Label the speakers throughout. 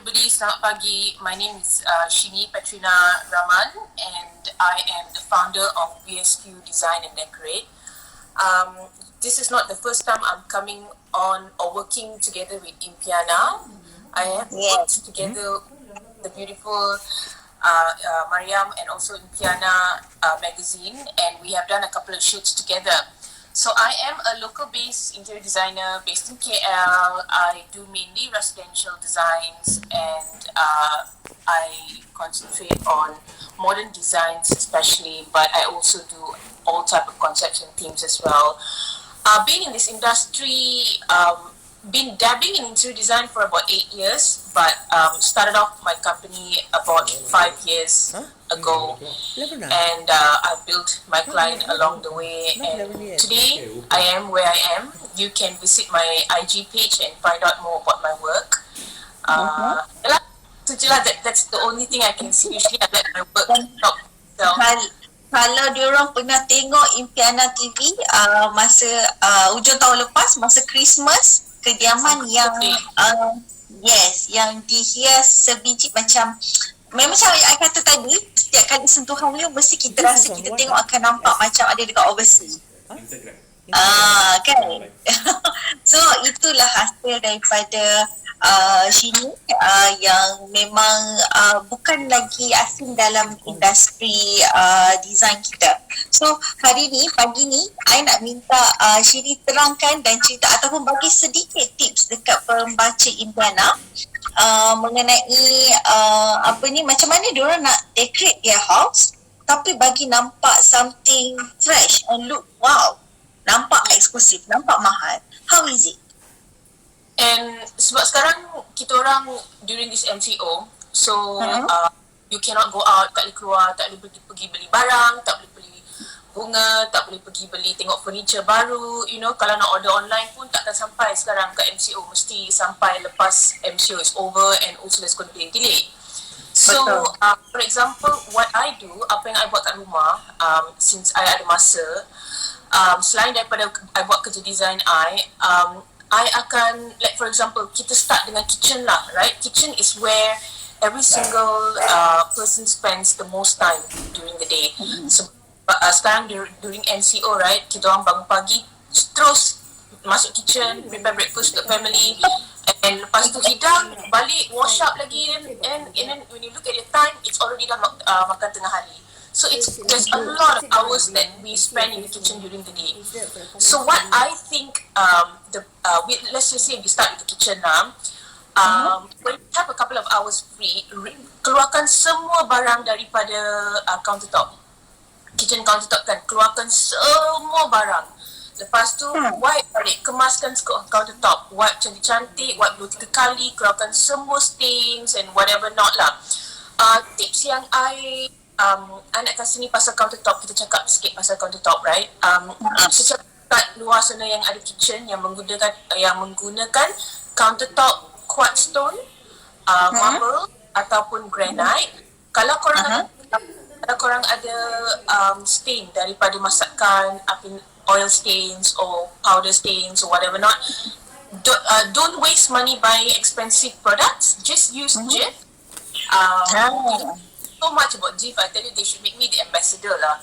Speaker 1: everybody, selamat pagi. My name is Shini Petrina Raman and I am the founder of BSQ Design and Decorate. This is not the first time I'm coming on or working together with Impiana. I have worked together with the beautiful Mariam and also Impiana magazine, and we have done a couple of shoots together. So I am a local-based interior designer based in KL. I do mainly residential designs and I concentrate on modern designs especially, but I also do all type of concepts and themes as well. Being in this industry, been dabbling in interior design for about 8 years, but started off my company about 5 years ago, and I built my client along the way, and today I am where I am. You can visit my IG page and find out more about my work. That's the only thing I can see. Usually I let my work talk itself.
Speaker 2: Kalau diorang pernah tengok Impiana TV masa hujung tahun lepas, masa Christmas, kediaman yang yang dihias sebiji macam macam I kata tadi, setiap kali sentuhan you mesti kita rasa kita tengok akan nampak macam ada dekat overseas. Kan? So itulah hasil daripada Shini yang memang bukan lagi asing dalam industri design kita. So hari ni, pagi ni, I nak minta Shini terangkan dan cerita ataupun bagi sedikit tips dekat pembaca Impiana mengenai macam mana diorang nak decorate their house tapi bagi nampak something fresh and look wow, nampak eksklusif, nampak mahal. How is it?
Speaker 1: And sebab sekarang kita orang during this MCO, so you cannot go out, tak boleh keluar, tak boleh pergi beli barang, tak boleh beli bunga, tak boleh pergi beli tengok furniture baru, kalau nak order online pun takkan sampai sekarang ke MCO, mesti sampai lepas MCO is over and also there's going to be a delay. So for example, what I do, apa yang I buat kat rumah, since I ada masa, selain daripada I buat kerja design I akan, like for example, kita start dengan kitchen lah, right? Kitchen is where every single person spends the most time during the day. So sekarang during MCO, right, kita orang bangun pagi terus masuk kitchen, prepare breakfast untuk family, and lepas tu hidang, balik wash up lagi, and then when you look at the time, it's already dah makan tengah hari. So there's a lot of hours that we spend in the kitchen during the day. So what I think, let's just say we start with the kitchen now. When you have a couple of hours free, keluarkan semua barang daripada countertop, kitchen countertop kan, keluarkan semua barang. Lepas tu wipe balik, kemaskan countertop, wipe cantik-cantik, wipe 2-3 kali, keluarkan semua stains and whatever not lah. Tips yang I nak kasih ni pasal countertop, kita cakap sikit pasal countertop, right? Secara kat luar sana yang ada kitchen yang menggunakan countertop quartz stone, marble ataupun granite. Kalau korang ada stain daripada masakan, oil stains or powder stains or whatever not, don't waste money buying expensive products. Just use Jif. So much about Jif, I tell you, they should make me the ambassador lah.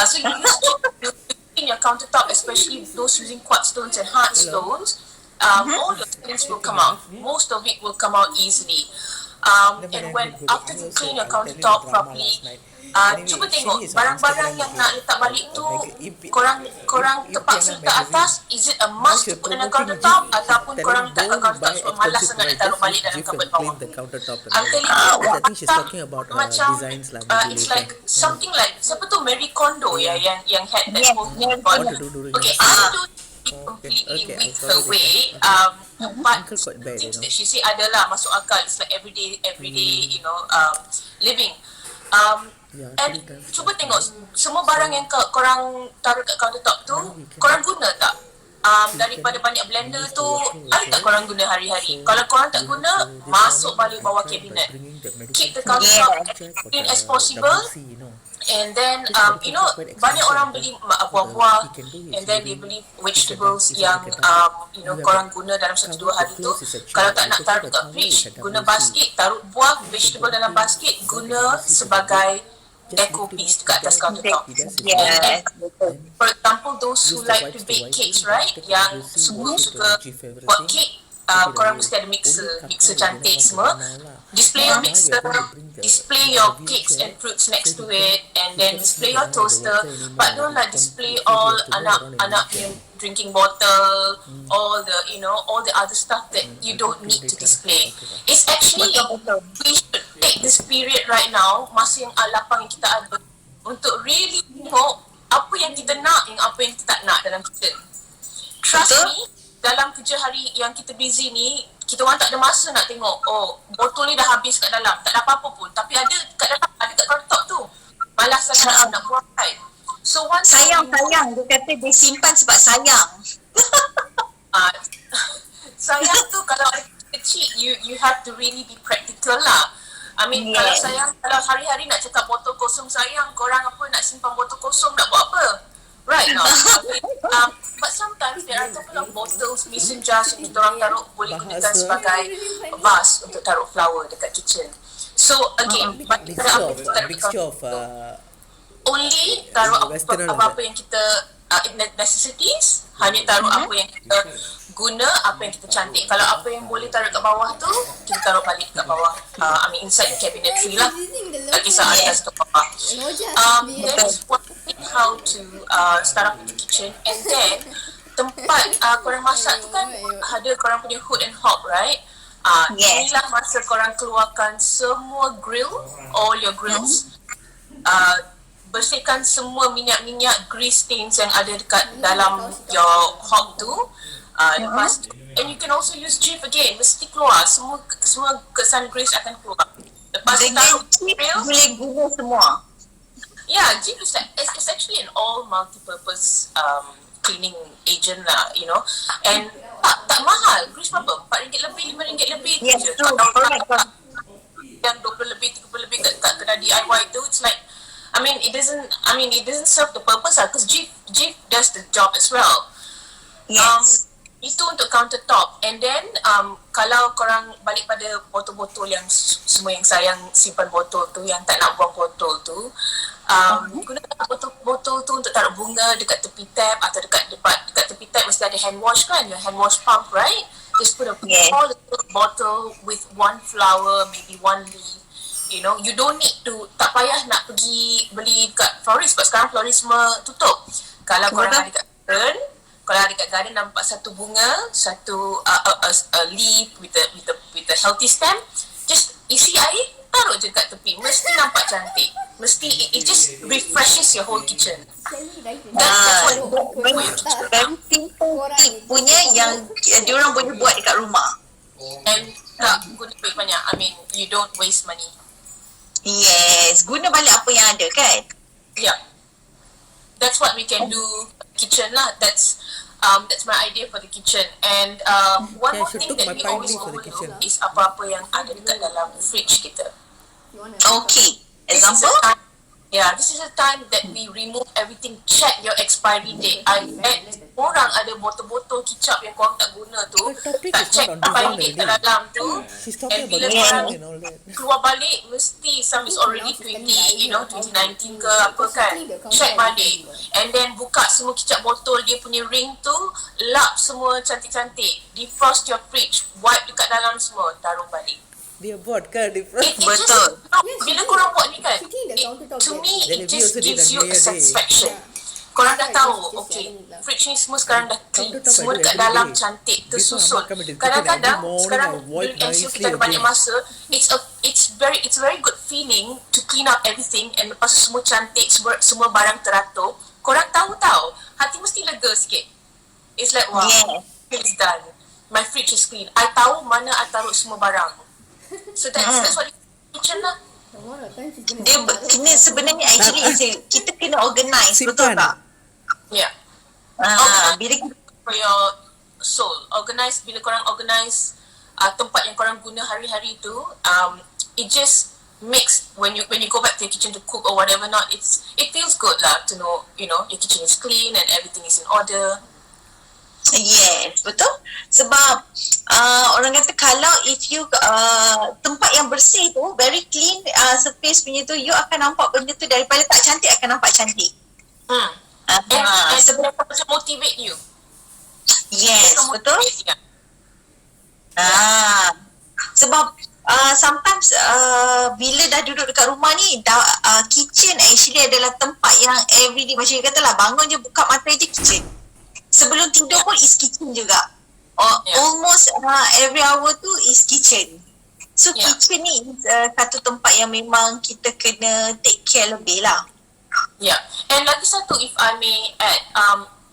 Speaker 1: So you use Jif in your countertop, especially those using quartz stones and hard stones. All your stains will come out. Most of it will come out easily. And when after you clean your countertop properly, cuba tengok barang-barang yang nak letak balik tu, korang terpaksa letak atas. Is it a must to put in a countertop, ataupun korang letak kat countertop sebab malas sangat nak taruh balik dalam cupboard bawah? I'm telling you, macam it's like something like, siapa tu Marie Kondo yang had that whole thing about, okay, I don't completely with her way, but things that she say adalah masuk akal. It's like everyday living. And cuba tengok semua barang yang korang taruh kat countertop tu, korang guna tak? Daripada banyak blender tu, ada tak korang guna hari-hari? Kalau korang tak guna, masuk balik bawah kabinet. Keep the countertop as clean as possible. And then you know,
Speaker 3: quite
Speaker 1: banyak
Speaker 3: expensive,
Speaker 1: orang
Speaker 3: but
Speaker 1: beli
Speaker 3: what
Speaker 1: buah-buah,
Speaker 3: we can do is
Speaker 1: and then they
Speaker 3: maybe
Speaker 1: beli vegetables
Speaker 3: is
Speaker 1: yang you know,
Speaker 3: you have
Speaker 1: korang
Speaker 3: a
Speaker 1: guna dalam 1-2
Speaker 3: cover. The
Speaker 1: hari tu.
Speaker 3: clothes is a
Speaker 1: Kalau
Speaker 3: chart.
Speaker 1: tak
Speaker 3: You
Speaker 1: nak
Speaker 3: can see
Speaker 1: taruh
Speaker 3: the
Speaker 1: kat
Speaker 3: cover is
Speaker 1: fridge,
Speaker 3: a
Speaker 1: guna
Speaker 3: WC.
Speaker 1: basket, taruh buah,
Speaker 3: You can
Speaker 1: vegetable dalam
Speaker 3: directly
Speaker 1: basket,
Speaker 3: from the
Speaker 1: guna
Speaker 3: WC to the
Speaker 1: sebagai
Speaker 3: just
Speaker 1: deco
Speaker 3: lift him
Speaker 1: piece
Speaker 3: up
Speaker 1: dekat
Speaker 3: like
Speaker 1: atas
Speaker 3: that.
Speaker 1: countertop.
Speaker 3: He does his
Speaker 1: And
Speaker 3: work.
Speaker 2: Yes, betul.
Speaker 3: Then
Speaker 1: for example, those who
Speaker 3: use the
Speaker 1: like to
Speaker 3: wipes to
Speaker 1: bake
Speaker 3: wipe
Speaker 1: cakes,
Speaker 3: him. Then
Speaker 1: right,
Speaker 3: take the
Speaker 1: yang
Speaker 3: WC, wash it
Speaker 1: suka
Speaker 3: and give
Speaker 1: buat
Speaker 3: everything.
Speaker 1: cake,
Speaker 3: Take it
Speaker 1: korang
Speaker 3: away.
Speaker 1: mesti ada
Speaker 3: Only
Speaker 1: mixer
Speaker 3: Kakak we do
Speaker 1: cantik
Speaker 3: not want to
Speaker 1: semua.
Speaker 3: do now lah.
Speaker 1: Display your
Speaker 3: Now we are
Speaker 1: mixer,
Speaker 3: going to bring
Speaker 1: display
Speaker 3: the
Speaker 1: your cakes
Speaker 3: wheelchair,
Speaker 1: and fruits
Speaker 3: so
Speaker 1: next
Speaker 3: he
Speaker 1: to
Speaker 3: can
Speaker 1: it, and
Speaker 3: he
Speaker 1: then
Speaker 3: cannot
Speaker 1: display
Speaker 3: move
Speaker 1: your
Speaker 3: around the
Speaker 1: toaster,
Speaker 3: water
Speaker 1: but
Speaker 3: anymore.
Speaker 1: don't
Speaker 3: He
Speaker 1: like
Speaker 3: can't,
Speaker 1: display
Speaker 3: so he
Speaker 1: all
Speaker 3: has to walk around in
Speaker 1: anak
Speaker 3: wheelchair.
Speaker 1: drinking bottle, all the, you know, all the other stuff that you
Speaker 3: I'll
Speaker 1: don't
Speaker 3: talk to you
Speaker 1: need to
Speaker 3: later.
Speaker 1: display.
Speaker 3: Okay, bye.
Speaker 1: It's actually,
Speaker 2: Betul.
Speaker 1: we should take this period right now, masa yang lapang yang kita ada, untuk really tengok apa yang kita nak, yang apa yang kita tak nak dalam kitchen. Trust
Speaker 2: Betul.
Speaker 1: me, dalam kerja hari yang kita busy ni, kita orang tak ada masa nak tengok, oh, botol ni dah habis kat dalam, tak ada apa-apa pun, tapi ada kat dalam, ada kat countertop tu. Malas sangat nak buang kan. So once
Speaker 2: Sayang, dia kata dia simpan sebab sayang.
Speaker 1: uh, sayang tu kalau ada kecil, you have to really be practical lah. I mean,
Speaker 2: Yes.
Speaker 1: kalau hari-hari nak cakap botol kosong sayang, korang apa nak simpan botol kosong nak buat apa? Right now. But sometimes there are a couple of bottles, mason jars yang kita orang taruh, boleh gunakan
Speaker 3: Bahasa.
Speaker 1: sebagai vase untuk taruh flower dekat kitchen. So again,
Speaker 3: Mixture of
Speaker 1: only taruh
Speaker 3: Western
Speaker 1: apa-apa yang kita necessities, hanya taruh apa yang kita guna, apa yang kita cantik. Kalau apa yang boleh taruh kat bawah tu, kita taruh balik kat bawah. I mean inside the cabinetry lah. Tak kisah atas atau bawah. Then explaining how to start up the kitchen, and then tempat korang masak tu kan ada korang punya hood and hob, right?
Speaker 2: Yes.
Speaker 1: Inilah masa korang keluarkan semua grill, all your grills. Bersihkan semua minyak-minyak grease stains yang ada dekat dalam your hob tu. Lepas tu, and you can also use Jif again, mesti keluar semua kesan grease akan keluar. Lepas tu
Speaker 2: Dengan
Speaker 1: taruh
Speaker 2: chip
Speaker 1: grill.
Speaker 2: boleh guna semua.
Speaker 1: Yeah, Jif is it's actually an all multi-purpose cleaning agent lah, you know. And tak mahal, grease berapa? RM4 lebih, RM5 lebih
Speaker 2: Yes,
Speaker 1: je.
Speaker 2: true, correct.
Speaker 1: Yang 20 lebih, 30 lebih kat kedai DIY tu, it's like, it doesn't serve the purpose lah, because Jif does the job as well.
Speaker 2: Yes.
Speaker 1: Itu untuk countertop. And then kalau korang balik pada botol-botol yang semua yang sayang simpan botol tu, yang tak nak buang botol tu, gunakan botol tu untuk taruh bunga dekat tepi tap, atau dekat tepi tap mesti ada hand wash kan, your hand wash pump, right? Just put a small little bottle with one flower, maybe one leaf. You know, you don't need to, tak payah nak pergi beli kat florist, sebab sekarang florist semua tutup. Kalau korang ada kat garden, kalau ada kat garden nampak satu bunga, satu a leaf with a healthy stem, just isi air, taruh je kat tepi, mesti nampak cantik. Mesti it just refreshes your whole kitchen. That's what
Speaker 2: Very simple tip punya yang diorang boleh buat dekat rumah.
Speaker 1: and tak guna duit banyak. You don't waste money.
Speaker 2: Yes, guna balik apa yang ada kan?
Speaker 1: Yeah, that's what we can do kitchen lah. That's my idea for the kitchen. And one more
Speaker 3: should
Speaker 1: thing
Speaker 3: took
Speaker 1: that
Speaker 3: my
Speaker 1: we
Speaker 3: pine
Speaker 1: always
Speaker 3: leaf for the
Speaker 1: overlook
Speaker 3: kitchen.
Speaker 1: is apa-apa yang ada dekat dalam fridge kita.
Speaker 2: Okay,
Speaker 1: This is
Speaker 2: example?
Speaker 1: this is a time that we remove everything. Check your expiry date. I bet orang ada botol-botol kicap yang korang tak guna tu,
Speaker 3: The topic
Speaker 1: tak
Speaker 3: is
Speaker 1: check
Speaker 3: not on
Speaker 1: expiry
Speaker 3: design
Speaker 1: date kat
Speaker 3: already.
Speaker 1: dalam tu,
Speaker 3: She's
Speaker 1: and
Speaker 3: talking
Speaker 1: bila
Speaker 3: about
Speaker 1: korang
Speaker 3: design and all that.
Speaker 1: keluar balik, mesti some is already 2019 ke apa kan, check balik, and then buka semua kicap botol dia punya ring tu, lap semua cantik-cantik, defrost your fridge, wipe dekat dalam semua, taruh balik.
Speaker 3: Dia buat kan different.
Speaker 2: Betul.
Speaker 1: Bila korang buat ni kan, to me
Speaker 3: Then
Speaker 1: it
Speaker 3: if you
Speaker 1: just
Speaker 3: also did
Speaker 1: gives
Speaker 3: a
Speaker 1: you
Speaker 3: New
Speaker 1: a
Speaker 3: Year day.
Speaker 1: satisfaction. Korang dah tahu, okay, fridge ni semua sekarang dah clean,
Speaker 3: Countertop
Speaker 1: semua
Speaker 3: I do
Speaker 1: dekat
Speaker 3: every
Speaker 1: dalam
Speaker 3: day.
Speaker 1: cantik,
Speaker 3: This one
Speaker 1: tersusun.
Speaker 3: I'm coming to the kitchen
Speaker 1: Kadang-kadang
Speaker 3: every morning,
Speaker 1: sekarang
Speaker 3: I wipe
Speaker 1: during MCO
Speaker 3: nicely
Speaker 1: kita ada banyak
Speaker 3: again.
Speaker 1: masa, it's very good feeling to clean up everything, and lepas tu semua cantik, semua barang teratur. Korang tahu, hati mesti lega sikit. It's like, wow, it's done. My fridge is clean. I tahu mana I taruh semua barang. So that's what kitchen lah.
Speaker 2: Dia kena sebenarnya actually kita kena organize, betul
Speaker 3: Simpan.
Speaker 2: tak?
Speaker 1: Yeah.
Speaker 2: Bila kita
Speaker 1: For your soul, organize. Bila korang organize tempat yang korang guna hari-hari tu, it just makes when you go back to your kitchen to cook or whatever not, it feels good lah to know, you know, your kitchen is clean and everything is in order.
Speaker 2: Yes, betul. Sebab orang kata kalau if you tempat yang bersih tu, very clean space punya tu, you akan nampak benda tu daripada tak cantik akan nampak cantik.
Speaker 1: And sebab macam motivate you.
Speaker 2: Yes, betul.
Speaker 1: Yeah.
Speaker 2: Sebab sometimes bila dah duduk dekat rumah ni, kitchen actually adalah tempat yang everyday, macam you katalah, bangun je buka mata je kitchen. Sebelum tidur pun is kitchen juga. Almost every hour tu is kitchen. So kitchen ni is satu tempat yang memang kita kena take care lebih lah.
Speaker 1: Yeah. And lagi satu, if I may add,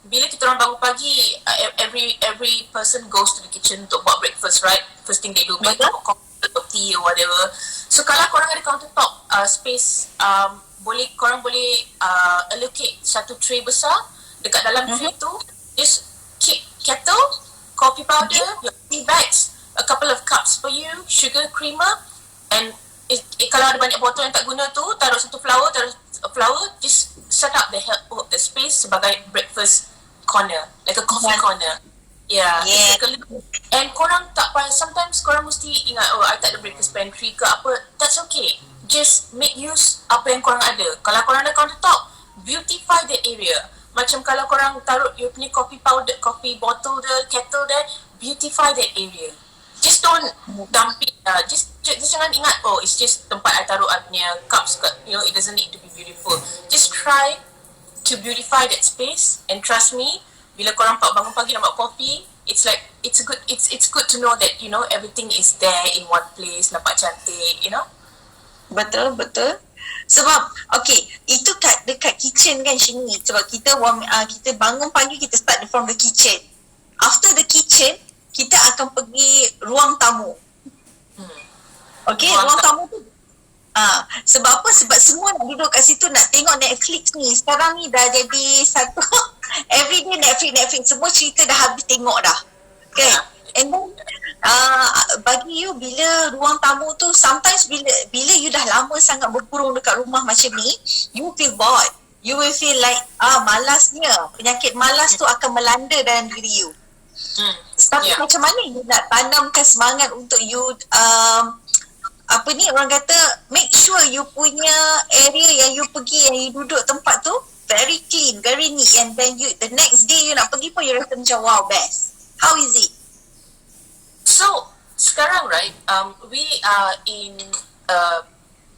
Speaker 1: bila kita orang bangun pagi, every person goes to the kitchen untuk buat breakfast, right? First thing they do, make coffee or tea or whatever. So kalau korang ada countertop space, korang boleh allocate satu tray besar. Dekat dalam tray tu, just keep kettle, coffee powder, your tea bags, a couple of cups for you, sugar, creamer, and kalau ada banyak botol yang tak guna tu, taruh satu flower, just set up the space sebagai breakfast corner, like a coffee corner. Yeah. And korang tak payah, sometimes korang mesti ingat, I tak ada breakfast pantry ke apa. That's okay. Just make use apa yang korang ada. Kalau korang ada countertop, beautify the area. Macam kalau korang taruh you punya coffee powder, coffee bottle there, kettle there, beautify that area. Just don't dump it. Just jangan ingat, it's just tempat I taruh I punya cups. You know, it doesn't need to be beautiful. Just try to beautify that space, and trust me, bila korang bangun pagi nak buat kopi, it's good to know that, you know, everything is there in one place, nampak cantik, you know.
Speaker 2: Betul. Sebab itu dekat kitchen kan Shini. Sebab kita bangun pagi, kita start from the kitchen. After the kitchen, kita akan pergi ruang tamu. Ruang tamu tu sebab apa? Sebab semua nak duduk kat situ nak tengok Netflix ni. Sekarang ni dah jadi satu everyday Netflix. Semua cerita dah habis tengok dah. Okay. And then bagi you, bila ruang tamu tu, sometimes bila you dah lama sangat berkurung dekat rumah macam ni, you feel bored. You will feel like malasnya, penyakit malas tu akan melanda dalam diri you. Tapi macam mana you nak tanamkan semangat untuk you orang kata, make sure you punya area yang you pergi, yang you duduk tempat tu very clean, very neat, and then the next day you nak pergi pun you rasa macam wow, best. How is it?
Speaker 1: So sekarang, right, we are in a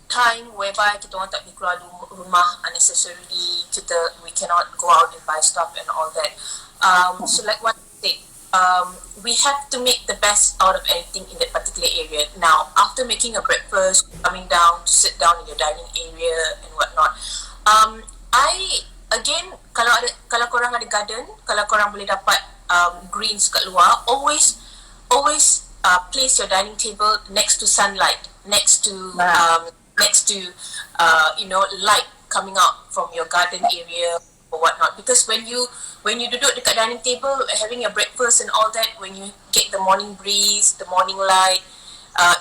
Speaker 1: time whereby kita orang tak boleh keluar rumah unnecessarily. We cannot go out and buy stuff and all that. So like what I said, we have to make the best out of anything in that particular area. Now, after making a breakfast, coming down to sit down in your dining area and whatnot, kalau korang ada garden, kalau korang boleh dapat greens kat luar, always place your dining table next to sunlight, next to you know, light coming out from your garden area or whatnot. Because when you duduk dekat dining table having your breakfast and all that, when you get the morning breeze, the morning light,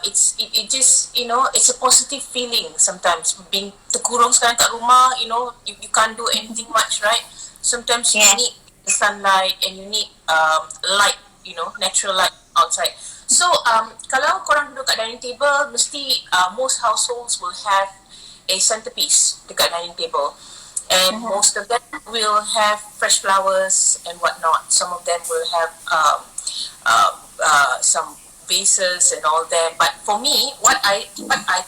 Speaker 1: it just, you know, it's a positive feeling. Sometimes being terkurung sekarang kat rumah, you know, you can't do anything much, right? Sometimes you need the sunlight and you need light, you know, natural light outside. So kalau korang duduk kat dining table, mesti most households will have a centerpiece dekat dining table, and most of them will have fresh flowers and whatnot. Some of them will have some vases and all that. But for me, what I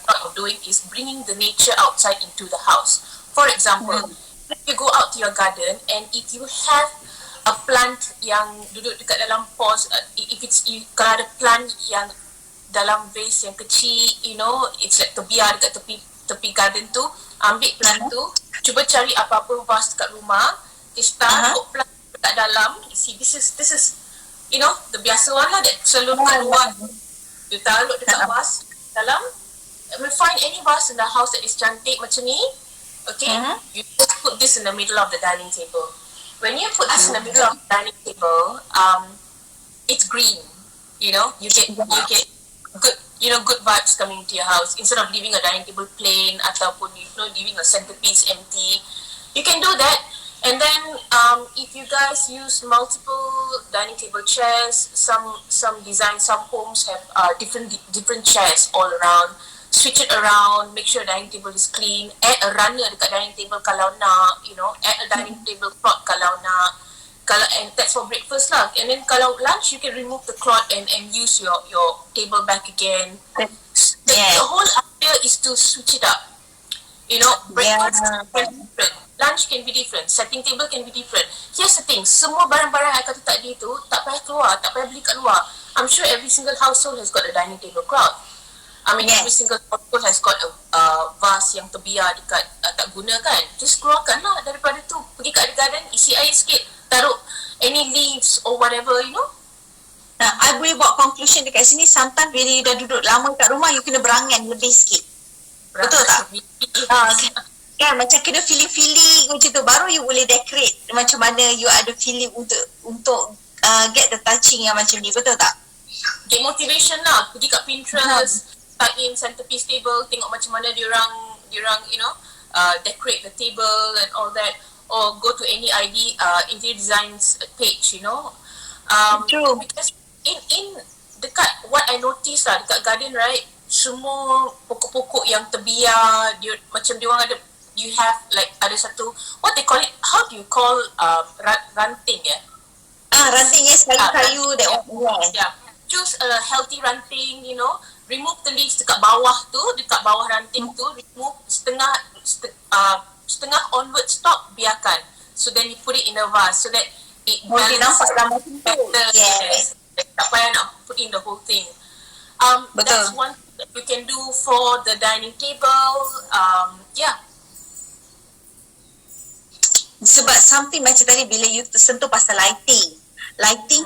Speaker 1: thought of doing is bringing the nature outside into the house. For example, if you go out to your garden and if you have a plant yang duduk dekat dalam pot, kalau ada plant yang dalam vase yang kecil, you know, it's like terbiar dekat tepi garden tu, ambil plant tu, cuba cari apa-apa vase dekat rumah, just taruh plant dekat dalam. You see, this is you know, the biasa one lah, that selalu dekat luar, you taruh dekat vase dalam. You find any vase in the house that is cantik macam ni, okay, you just put this in the middle of the dining table. When you put this in the middle of the dining table, it's green. You know, you get good. good vibes coming into your house. Instead of leaving a dining table plain ataupun leaving a centerpiece empty, you can do that. And then if you guys use multiple dining table chairs, some designs, some homes have different chairs all around. Switch it around, make sure dining table is clean. Add a runner dekat dining table kalau nak, add a dining table cloth kalau nak. And that's for breakfast lah. And then kalau lunch, you can remove the cloth and use your table back again. The whole idea is to switch it up. Breakfast can be different, lunch can be different, setting table can be different. Here's the thing, semua barang-barang yang I kata tadi tu tak payah keluar, tak payah beli kat luar. I'm sure every single household has got a dining table cloth. Every single household has got a vase yang terbiar dekat tak guna kan. Just keluarkan lah daripada tu. Pergi kat garden, isi air sikit, taruh any leaves or whatever,
Speaker 2: I boleh buat conclusion dekat sini, sometimes bila you dah duduk lama kat rumah, you kena berangan lebih sikit. Betul tak? Kan macam kena feeling macam tu, baru you boleh decorate macam mana you ada feeling untuk get the touching yang macam ni, betul tak?
Speaker 1: Get motivation lah, pergi kat Pinterest, type in centerpiece table, tengok macam mana diorang decorate the table and all that, or go to any interior designs page,
Speaker 2: True.
Speaker 1: Because in dekat what I notice lah dekat garden, right, semua pokok-pokok yang terbiar, macam diorang ada, you have like ada satu, what they call it, how do you call ranting
Speaker 2: Ranting, yes, kayu that one.
Speaker 1: Yeah. Choose a healthy ranting, remove the leaves dekat bawah ranting tu, remove setengah onward, stop, biarkan. So then you put it in a vase so that it
Speaker 2: boleh nampak dalam tu.
Speaker 1: Yes. Tak payah nak put in the whole thing. That's one thing that you can do for the dining table.
Speaker 2: Sebab something macam tadi bila you sentuh pasal lighting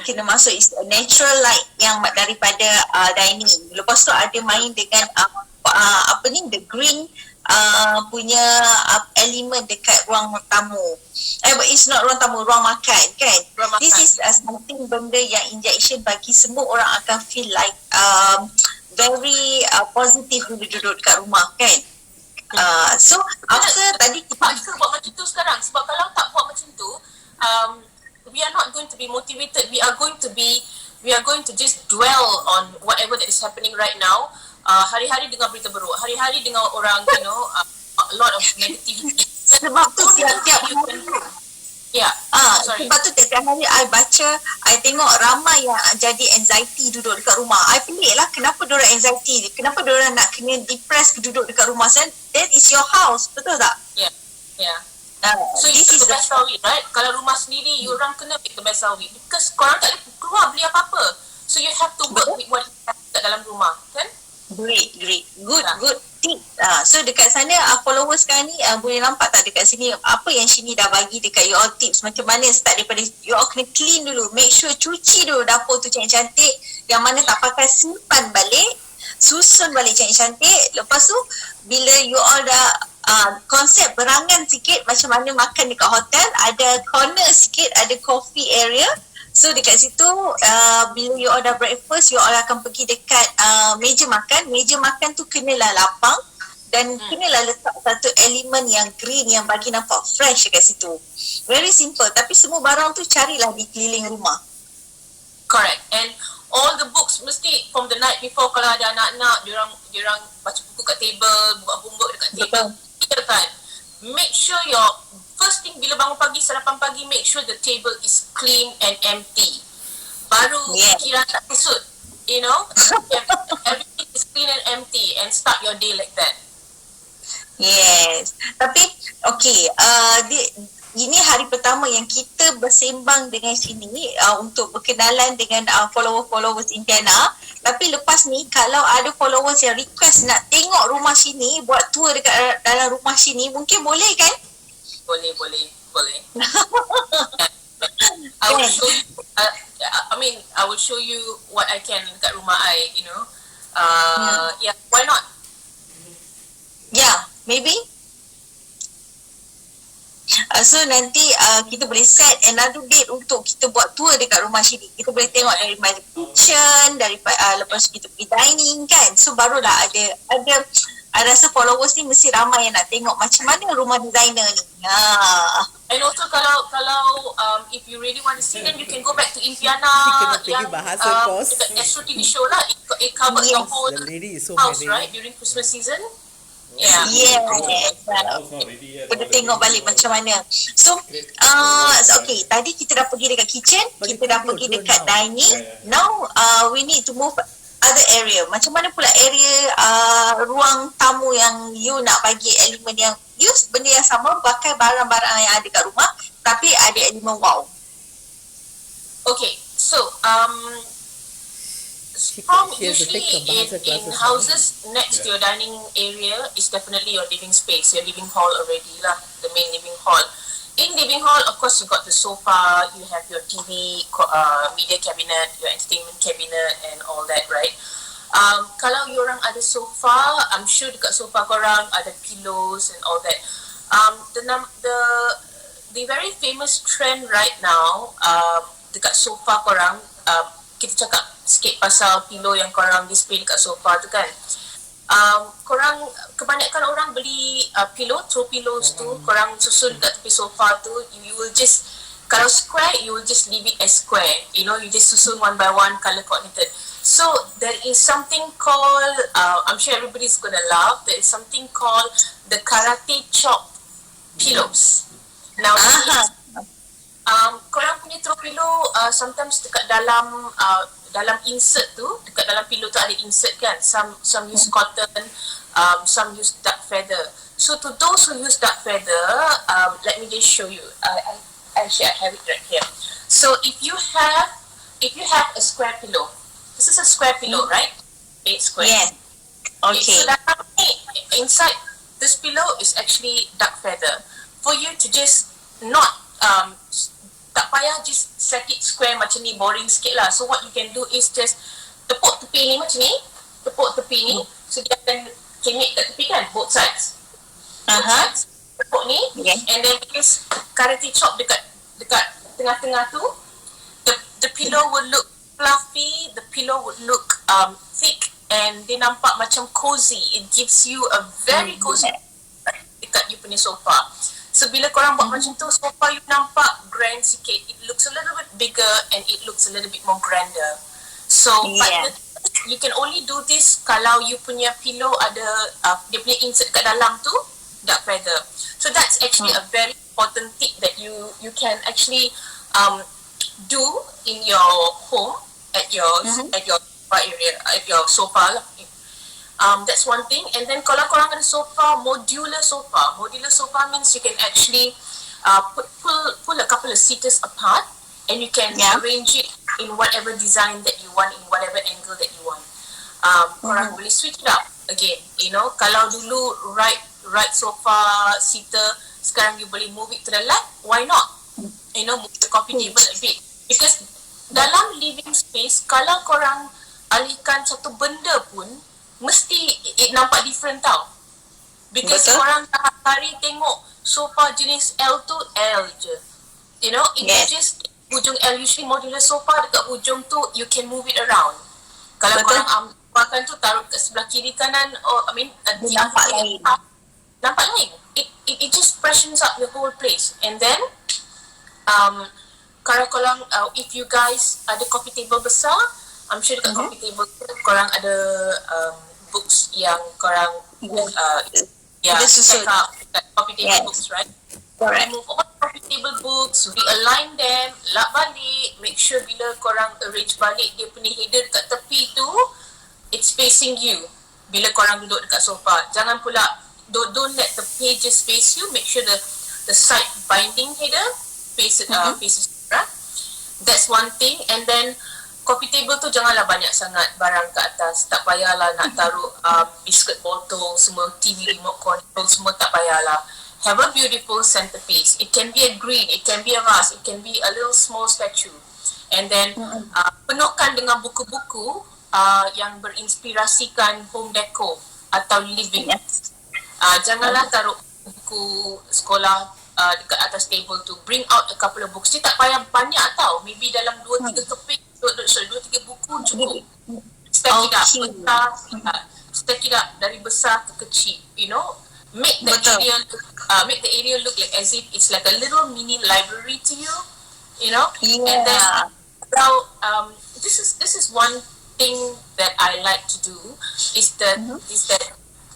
Speaker 2: kena masuk, is a natural light yang daripada dining. Lepas tu ada main dengan the green punya elemen dekat ruang tamu. But it's not ruang tamu, ruang makan kan. This is something benda yang injection bagi semua orang akan feel like very positive bila duduk dekat rumah kan. So after tadi kita
Speaker 1: buat macam tu sekarang, sebab kalau tak buat macam tu, we are not going to be motivated. We are going to just dwell on whatever that is happening right now. Hari-hari dengar berita buruk, hari-hari dengar orang a lot of negativity.
Speaker 2: Sebab tu tiap-tiap hari sebab tu tiap hari I baca, I tengok ramai yang jadi anxiety duduk dekat rumah. I pelik lah kenapa diorang anxiety, kenapa diorang nak kena depressed duduk dekat rumah. That is your house, betul tak?
Speaker 1: Yeah. So this is the best of it, right? Kalau rumah sendiri, you orang kena make the best of it, because korang tak boleh keluar beli apa-apa. So you have to work with what you have kat dalam rumah, kan?
Speaker 2: Great. Good tip. So dekat sana followers sekarang ni boleh nampak tak dekat sini apa yang Shini dah bagi dekat you all tips, macam mana start daripada you all kena clean dulu, make sure cuci dulu dapur tu cantik-cantik, yang mana tak pakai simpan balik, susun balik cantik-cantik. Lepas tu bila you all dah konsep berangan sikit macam mana makan dekat hotel, ada corner sikit, ada coffee area. So dekat situ bila you all dah breakfast, you all akan pergi dekat meja makan tu kenalah lapang dan kenalah letak satu elemen yang green yang bagi nampak fresh dekat situ. Very simple, tapi semua barang tu carilah di keliling rumah.
Speaker 1: Correct. And all the books mesti from the night before, kalau ada anak-anak, diorang baca buku kat table, buat homework dekat table. Kan? Make sure your first thing bila bangun pagi, sarapan pagi, make sure the table is clean and empty. Baru fikiran tak kusut, everything is clean and empty, and start your day like that.
Speaker 2: Yes. Tapi ini hari pertama yang kita bersembang dengan sini untuk berkenalan dengan followers Impiana. Tapi lepas ni kalau ada followers yang request nak tengok rumah sini, buat tour dekat dalam rumah sini, mungkin boleh kan?
Speaker 1: Boleh. I will show you. I will show you what I can dekat rumah I. Why not?
Speaker 2: Yeah, maybe. So nanti kita boleh set another date untuk kita buat tour dekat rumah Syedi. Kita boleh tengok dari kitchen, daripada lepas tu kita pergi dining kan. So barulah ada rasa followers ni mesti ramai yang nak tengok macam mana rumah designer ni.
Speaker 1: And also kalau if you really want to see, then you can go back to Impiana yang dekat Astro TV show lah. It covered the whole house, right, during Christmas season.
Speaker 2: Yeah. Boleh tengok balik macam mana. So okay, tadi kita dah pergi dekat kitchen, kita dah pergi dekat dining. Now we need to move other area. Macam mana pula area ruang tamu yang you nak bagi elemen yang use benda yang sama, pakai barang-barang yang ada kat rumah tapi ada elemen wow.
Speaker 1: Okay, so usually in houses next to your dining area is definitely your living space, your living hall already lah, the main living hall. In living hall, of course, you got the sofa, you have your TV, media cabinet, your entertainment cabinet and all that, right? Kalau you orang ada sofa, I'm sure dekat sofa korang ada pillows and all that. The very famous trend right now dekat sofa korang, kita cakap sikit pasal pillow yang korang display dekat sofa tu kan. Korang, kebanyakan orang beli throw pillows tu, korang susun dekat tepi sofa tu, you will just, kalau square, you will just leave it as square, you just susun one by one, color coordinated. So there is something called, I'm sure everybody's gonna laugh, there is something called the karate chop pillows. Now, korang punya throw pillow sometimes dekat dalam insert tu, dekat dalam pillow tu ada insert kan, some use cotton, some use duck feather. So to those who use duck feather, let me just show you. Actually I have it right here. So if you have a square pillow, this is a square pillow, right? It's square.
Speaker 2: Yeah. Okay.
Speaker 1: So inside this pillow is actually duck feather. For you to just not tak payah just set it square macam ni, boring sikit lah. So what you can do is just tepuk tepi ni macam ni, tepuk tepi ni, so dia akan cengik kat tepi kan, both sides. Tepuk ni, and then just karate chop dekat tengah-tengah tu. The pillow will look fluffy, the pillow would look thick, and dia nampak macam cozy. It gives you a very cozy dekat you punya sofa. So bila korang buat macam tu, sofa you nampak grand sikit. It looks a little bit bigger and it looks a little bit more grander. So but you can only do this kalau you punya pillow ada dia punya insert kat dalam tu duck feather. So that's actually a very important tip that you can actually do in your home at your area, at your sofa lah. That's one thing. And then kalau korang ada sofa, modular sofa means you can actually pull a couple of seaters apart and you can arrange it in whatever design that you want, in whatever angle that you want. Korang boleh switch it up again, kalau dulu right sofa seater, sekarang you boleh move it to the left, why not? Move the coffee table a bit, because dalam living space, kalau korang alihkan satu benda pun, mesti it nampak different tau. Because korang hari tengok sofa jenis L tu L je. If you just hujung L, usually modular sofa dekat hujung tu you can move it around. Kalau korang makan tu taruh kat sebelah kiri kanan,
Speaker 2: nampak lain.
Speaker 1: Nampak lain. It just freshens up the whole place. And then kalau korang if you guys ada coffee table besar, I'm sure dekat coffee table tu korang ada books yang korang check out coffee table books, right? Remove all coffee table books, realign them, lap balik, make sure bila korang arrange balik dia punya header dekat tepi tu, it's facing you bila korang duduk dekat sofa. Jangan pula, don't let the pages face you, make sure the side binding header faces you, right? That's one thing. And then coffee table tu janganlah banyak sangat barang kat atas. Tak payahlah nak taruh biscuit bottle, semua TV remote control, semua tak payahlah. Have a beautiful centerpiece. It can be a green, it can be a vase, it can be a little small statue. And then penuhkan dengan buku-buku yang berinspirasikan home decor atau living. Janganlah taruh buku sekolah dekat atas table tu, bring out a couple of books. Dia tak payah banyak tau, maybe dalam 2-3 keping, 2-3 buku cukup. Stack it up, besar, stack it up dari besar ke kecil, you know, make the area look like as if it's like a little mini library to you, you know. And then now this is one thing that I like to do is that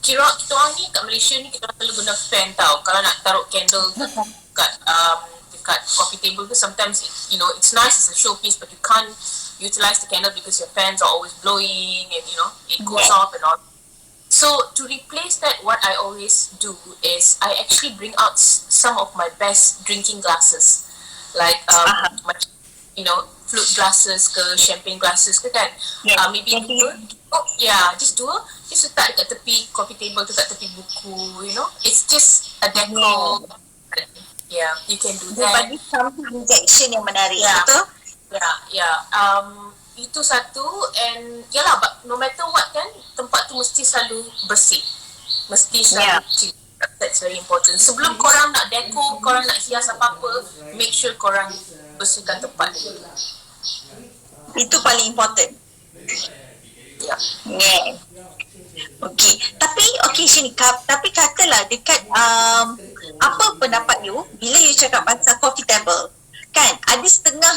Speaker 1: kira kita orang ni kat Malaysia ni kita orang selalu guna fan tau kalau nak taruh candle dekat coffee table tu. Sometimes you know it's nice as a showpiece, but you can't utilize the candle because your fans are always blowing and you know it goes off and all. So to replace that, what I always do is I actually bring out some of my best drinking glasses, like you know, flute glasses ke, champagne glasses ke kan. Maybe just letak dekat tepi coffee table tu, kat tepi buku, you know. It's just a deco. Yeah, you can do that.
Speaker 2: Bagi something injection yang menarik, betul?
Speaker 1: Itu satu. And yalah, no matter what kan, tempat tu mesti selalu bersih, mesti selalu clean. That's very important. Sebelum korang nak deco, korang nak hias apa-apa, make sure korang bersihkan tempat.
Speaker 2: Itu paling important. Okay. Tapi sini, tapi katalah dekat apa pendapat you bila you cakap pasal coffee table? Kan ada setengah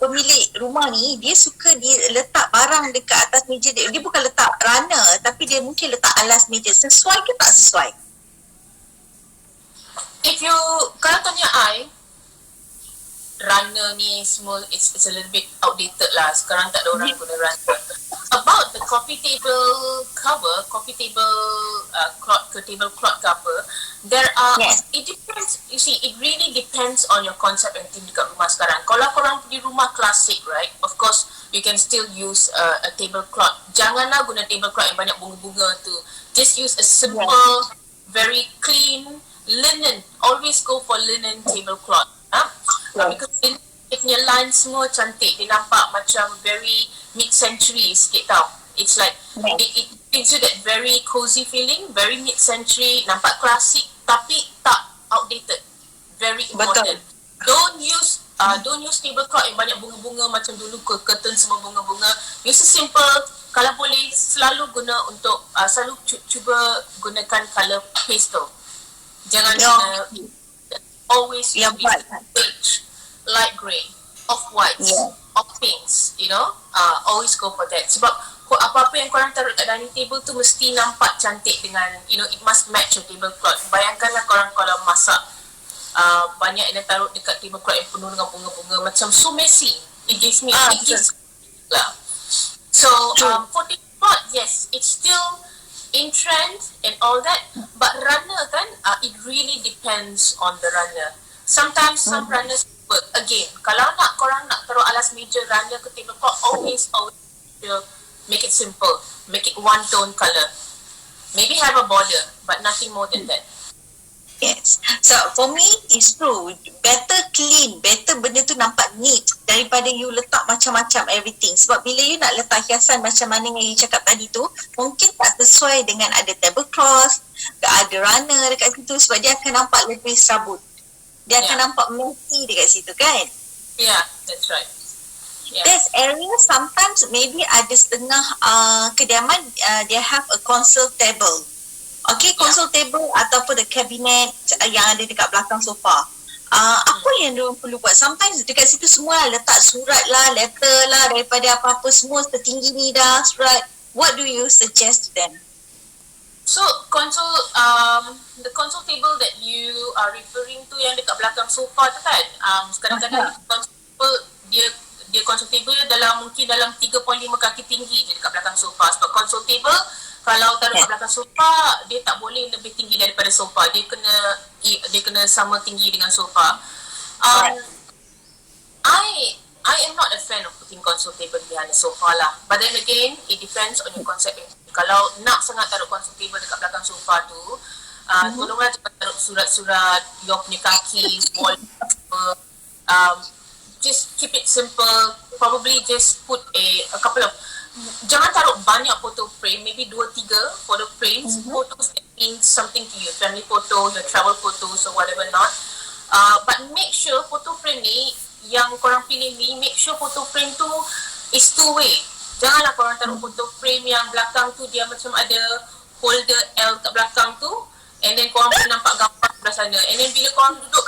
Speaker 2: pemilik rumah ni dia suka dia letak barang dekat atas meja dia. Dia bukan letak runner, tapi dia mungkin letak alas meja. Sesuai ke tak sesuai?
Speaker 1: Kalau tanya I, runner ni semua it's a little bit outdated lah. Sekarang tak ada orang guna runner. About the coffee table cover, coffee table cloth ke tablecloth cover, there are it depends. You see, it really depends on your concept and theme dekat rumah sekarang. Kalau korang pergi rumah klasik, right, of course you can still use a tablecloth. Janganlah guna tablecloth yang banyak bunga-bunga tu. Just use a simple, very clean linen. Always go for linen tablecloth. Because dia punya line semua cantik. Dia nampak macam very mid-century sikit tau. It's like it gives you that very cozy feeling, very mid-century, nampak klasik tapi tak outdated. Very important. Don't use tablecloth yang banyak bunga-bunga macam dulu ke, curtain semua bunga-bunga. Use a simple. Kalau boleh selalu guna untuk selalu cuba gunakan colour pastel. Jangan guna always beige, light grey, off-whites, off-pinks, you know. Always go for that. Sebab apa-apa yang korang taruh kat dining table tu mesti nampak cantik dengan, you know, it must match your tablecloth. Bayangkanlah korang kalau masak banyak yang taruh dekat tablecloth yang penuh dengan bunga-bunga, macam so messy. It gives lah. So for tablecloth, yes, it's still in trend and all that, but runner kan, it really depends on the runner. Sometimes some runners work. Again, kalau korang nak taruh alas meja runner ke tablecloth, always make it simple, make it one tone color. Maybe have a border, but nothing more than that.
Speaker 2: Yes. So for me, it's true. Better clean, better benda tu nampak neat daripada you letak macam-macam everything. Sebab bila you nak letak hiasan macam mana yang you cakap tadi tu, mungkin tak sesuai dengan ada tablecloth, ada runner dekat situ, sebab dia akan nampak lebih serabut. Dia akan nampak messy dekat situ kan?
Speaker 1: Yeah, that's right. Yeah.
Speaker 2: There's area sometimes maybe ada setengah kediaman they have a console table. Okay, console table ataupun the cabinet yang ada dekat belakang sofa. Apa yang diorang perlu buat? Sometimes dekat situ semua letak surat lah, letter lah, daripada apa-apa semua setinggi ni dah surat. What do you suggest to them?
Speaker 1: So the console table that you are referring to yang dekat belakang sofa tu kan, kadang-kadang console table dia console table mungkin dalam 3.5 kaki tinggi je dekat belakang sofa. Sebab console table kalau taruh kat belakang sofa, dia tak boleh lebih tinggi daripada sofa. Dia kena sama tinggi dengan sofa. I am not a fan of putting console table behind the sofa lah. But then again, it depends on your concept. Kalau nak sangat taruh console table dekat belakang sofa tu, tolonglah jangan taruh surat-surat, your punya kaki, wallpaper. Just keep it simple. Probably just put a couple of, jangan taruh banyak photo frame, maybe 2-3 photo frames, photos that means something to you, family photo, your travel photos or whatever not. But make sure photo frame ni yang korang pilih ni, make sure photo frame tu is two way. Janganlah korang taruh photo frame yang belakang tu dia macam ada holder L kat belakang tu, and then korang boleh nampak gambar sebelah sana. And then bila korang duduk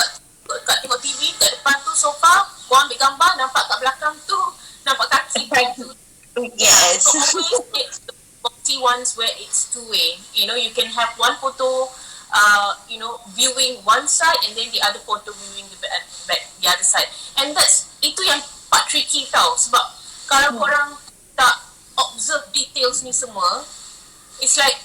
Speaker 1: kat tengok TV kat depan tu sofa, korang ambil gambar, nampak kat belakang tu nampak kaki tu.
Speaker 2: Yes.
Speaker 1: So always take the boxy ones where it's two way. You know, you can have one photo viewing one side and then the other photo viewing the other side. And itu yang part tricky tau. Sebab kalau korang tak observe details ni semua, it's like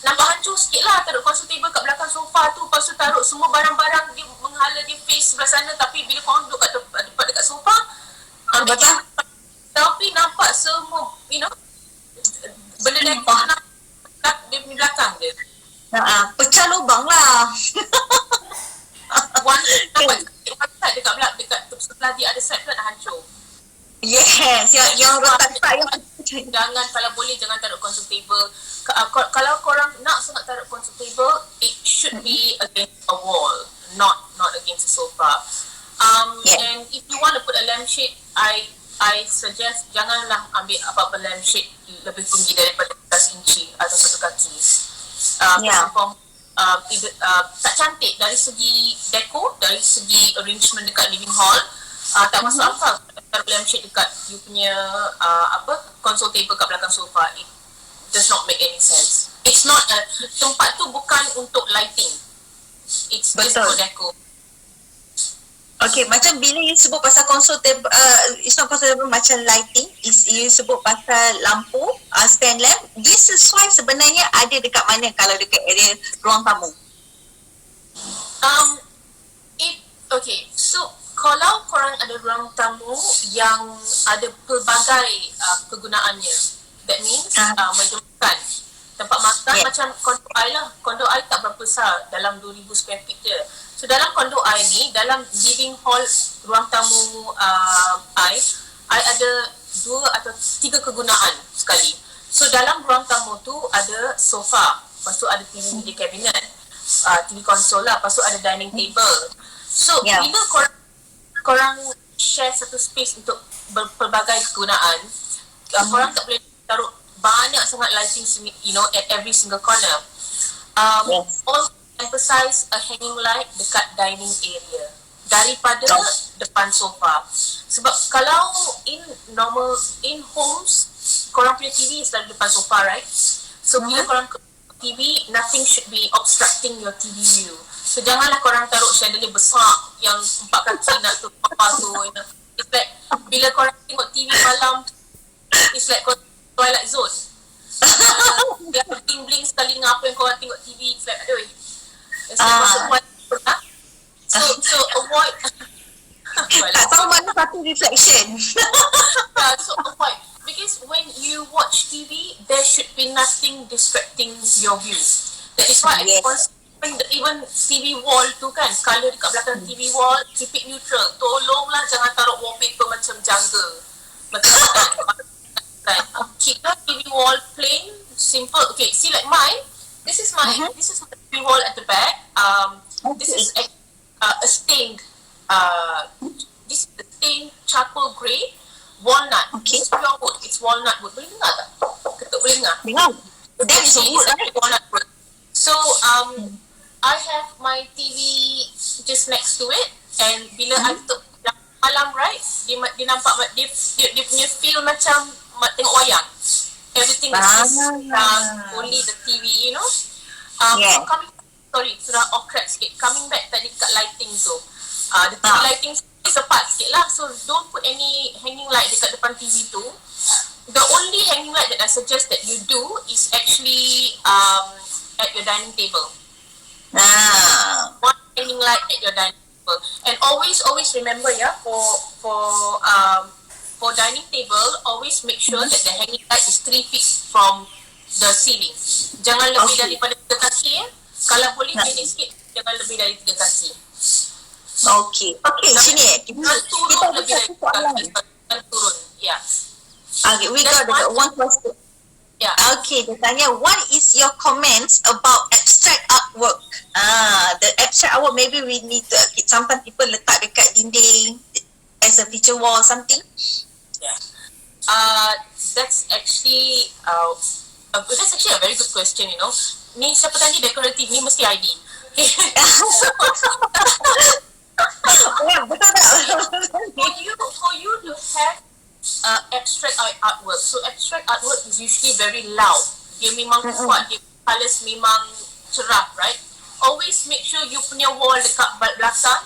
Speaker 1: nampak hancur sikit lah. Taruh console table kat belakang sofa tu, lepas tu taruh semua barang-barang dia menghala dia face sebelah sana, tapi bila korang duduk kat dekat sofa, tapi nampak semua, benda dekor dia punya belakang dia.
Speaker 2: Pecah lubang lah.
Speaker 1: Nampak dekat sebelah the other side pula dah hancur.
Speaker 2: Yes, yang retak-retak yang
Speaker 1: Jangan, kalau boleh jangan taruh console table. Kalau korang nak sangat taruh console table, it should be against a wall, not against a sofa. And if you want to put a lampshade, I suggest janganlah ambil apa-apa lampshade lebih tinggi daripada 11 inci atau 1 kaki. Tak cantik dari segi dekor, dari segi arrangement dekat living hall. Tak masuk akal taruh lampshade dekat you punya console table kat belakang sofa. It does not make any sense. It's not tempat tu bukan untuk lighting. It's just for decor.
Speaker 2: Okay, macam bila you sebut pasal console table, it's not console table macam lighting, you sebut pasal lampu, stand lamp, dia sesuai sebenarnya ada dekat mana kalau dekat area ruang tamu?
Speaker 1: Okay, so kalau korang ada ruang tamu yang ada pelbagai kegunaannya, that means macam makan, tempat makan, macam kondo I lah. Kondo I tak berapa besar, dalam 2,000 square feet je. So dalam kondo I ni, dalam living hall ruang tamu I ada 2 atau 3 kegunaan sekali. So dalam ruang tamu tu ada sofa, lepas tu ada TV media cabinet, TV konsol lah, lepas tu ada dining table. So bila korang share satu space untuk pelbagai kegunaan, korang tak boleh taruh banyak sangat lighting, at every single corner. All emphasize a hanging light dekat dining area daripada depan sofa. Sebab kalau in homes, korang punya TV selalu depan sofa, right? So bila korang ke TV, nothing should be obstructing your TV view. So janganlah korang taruh chandelier besar yang 4 kaki nak tutup apa tu. It's like bila korang tengok TV malam, it's like Twilight Zone. Dia bling-bling sekali dengan apa yang korang tengok TV. It's like aduh, it's like masuk so avoid.
Speaker 2: Tak tahu mana satu reflection.
Speaker 1: So avoid, because when you watch TV, there should be nothing distracting your view. That is why even TV wall tu kan, color dekat belakang TV wall, keep it neutral. Tolonglah jangan taruh wallpaper macam jungle. Betul kan? Keep the TV wall plain, simple. Okay, see like mine. This is my TV wall at the back. This is a stained charcoal grey walnut.
Speaker 2: Okay.
Speaker 1: It's pure wood. It's walnut wood. Boleh dengar tak? Ketuk boleh dengar?
Speaker 2: Dengar. That is wood, right?
Speaker 1: Walnut wood. So I have my TV just next to it, and bila I tutup malam, right, dia nampak dia punya feel macam tengok wayang. Everything is only the TV, So sudah off track sikit. Coming back tadi kat lighting tu, the TV lighting is apart sikit lah. So don't put any hanging light dekat depan TV tu. The only hanging light that I suggest that you do is actually at your dining table. One hanging light at your dining table, and always remember, for dining table, always make sure that the hanging light is 3 feet from the ceiling. Jangan lebih daripada 3 kaki. Kalau boleh pendek sikit, jangan lebih dari 3 kaki.
Speaker 2: Okay, sini
Speaker 1: kita turun lebih dari 3 kaki. Turun,
Speaker 2: Okay, we got one question.
Speaker 1: Yeah.
Speaker 2: Okay, dia tanya, what is your comments about abstract artwork? The abstract artwork, maybe we need to, sometimes people letak dekat dinding as a feature wall, something.
Speaker 1: Yeah. That's actually a very good question, you know. Ni siapa tanya decorative ni mesti ID. So,
Speaker 2: Ya, betul tak?
Speaker 1: for you to have abstract artwork. So abstract artwork is usually very loud. Dia memang kuat, dia colours memang cerah, right? Always make sure you punya wall dekat belakang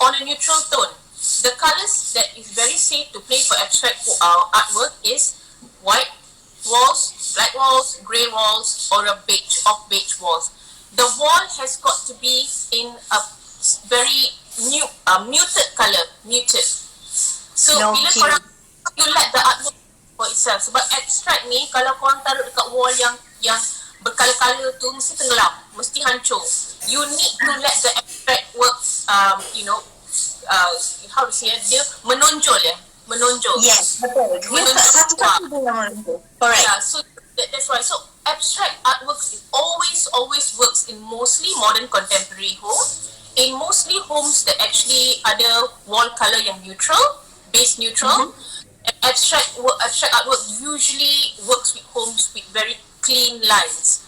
Speaker 1: on a neutral tone. The colours that is very safe to play for abstract artwork is white walls, black walls, grey walls, or a beige walls. The wall has got to be in a very muted color, muted. So bila korang you let the artwork for itself. Sebab abstract ni kalau korang taruh dekat wall yang berkala-kala tu mesti tenggelam, mesti hancur. You need to let the abstract work how to say dia menonjol.
Speaker 2: Yes, betul. Dia tak satu-satu dia menonjol. Correct.
Speaker 1: Yeah, so that's why. So abstract artworks always works in mostly modern contemporary homes. In mostly homes that actually ada wall color yang neutral, base neutral. Abstract artwork usually works with homes with very clean lines.